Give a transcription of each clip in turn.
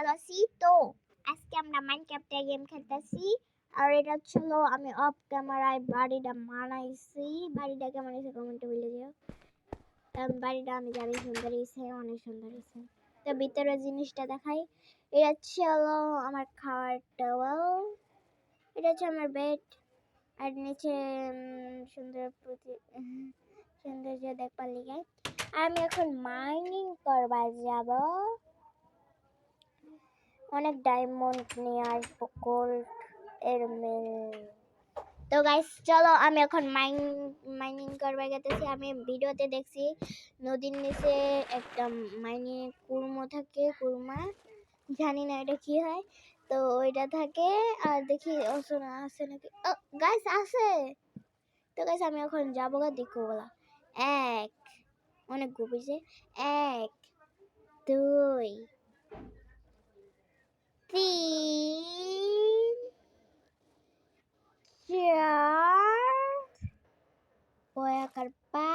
ভালো আছি। তো আজকে আমরা মাইনক্রাফটে গেম খেলতেছি। আর এটা ছিল আমি অফ ক্যামেরায় বাড়িটা বানাইছি। বাড়িটা কেমন হয়েছে কমেন্টে বলে দিও। বাড়িটা আমি জানি সুন্দর হয়েছে, অনেক সুন্দর হয়েছে। তো ভিতরের জিনিসটা দেখাই। এটা ছিল আমার খাওয়ার টেবিল, এটা হচ্ছে আমার বেড, আর নিচে সৌন্দর্য দেখবার লিগে আমি এখন মাইনিং করবার যাব। অনেক ডায়মন্ড নিয়ে আসবো, গোল্ড এর তো গাইস চলো আমি এখন মাইনিং করবার গেতেছি। আমি ভিডিওতে দেখছি নদীর নিচে একটা কুড়মো থাকে, কুড়মা জানি না এটা কি হয়, তো ওইটা থাকে। আর দেখি ওখানে আছে নাকি, গাইস আছে। তো গাইস আমি এখন যাবো গা দেখো বলা। এক, অনেক গভীর, 1 2 3 4 পয়াকার পা,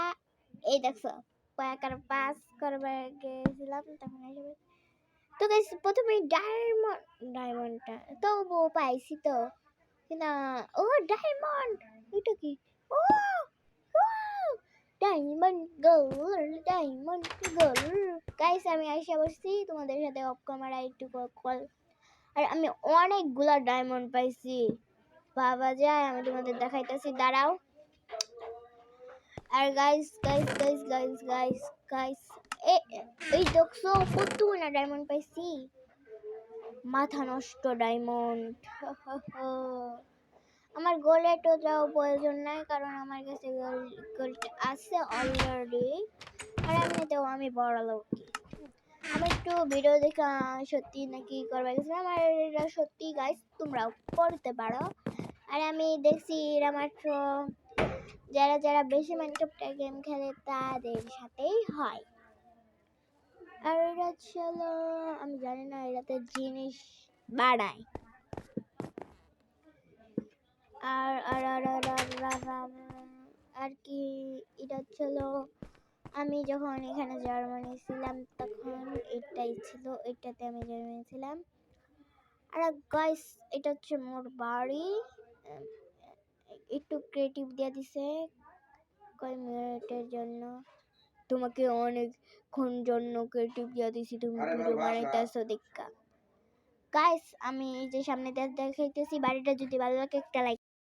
এই দেখছো পয়াকার পাস করবে গেছিলাম তখন এসে। তো গাইস প্রথমে ডায়মন্ডটা তো পাইছি তো, কিন্তু ও ডায়মন্ড, এটা কি? ও diamond gold, diamond gold. Guys আমি আইসা বসছি তোমাদের সাথে অফ ক্যামেরা একটু কল। আর আমি অনেকগুলা ডায়মন্ড পাইছি, বাবা যায়। আমি তোমাদের দেখাইতেছি, দাঁড়াও। আর guys guys guys guys guys guys এই দেখছো কতগুলো ডায়মন্ড পাইছি, মাথা নষ্ট ডায়মন্ড। আমার গোল্ডে তো যাও প্রয়োজন নাই, কারণ আমার কাছে গোল্ড আছে অলরেডি। আর এমনিতেও আমি বড় লোক। আমি একটু ভিডিও দেখা সত্যি নাকি করবার গেছিলাম, আর এটা সত্যি গাইস, তোমরাও করতে পারো। আর আমি দেখছি এরা মাত্র যারা যারা বেশি মাইনক্রাফট গেম খেলে তাদের সাথেই হয়। আর এটা ছিল আমি জানি না, এটাতে জিনিস বাড়ায়। আর আর আর আর আর কি এটা ছিল আমি যখন এখানে জার্মানি ছিলাম তখন এটাই ছিল, এটাতে আমি জার্মানি ছিলাম। আর গাইস এটা হচ্ছে মোর বাড়ি, একটু ক্রিয়েটিভ দিয়ে দিছে কয় মিনিটের জন্য। তোমাকে অনেকক্ষণ জন্য ক্রিয়েটিভ দিয়ে দিছি, তুমি ভিডিও বানাইতেছো দেখা। গাইস আমি এই যে সামনে দেখাইতেছি বাড়িটা, যদি ভালো লাগে একটা লাইক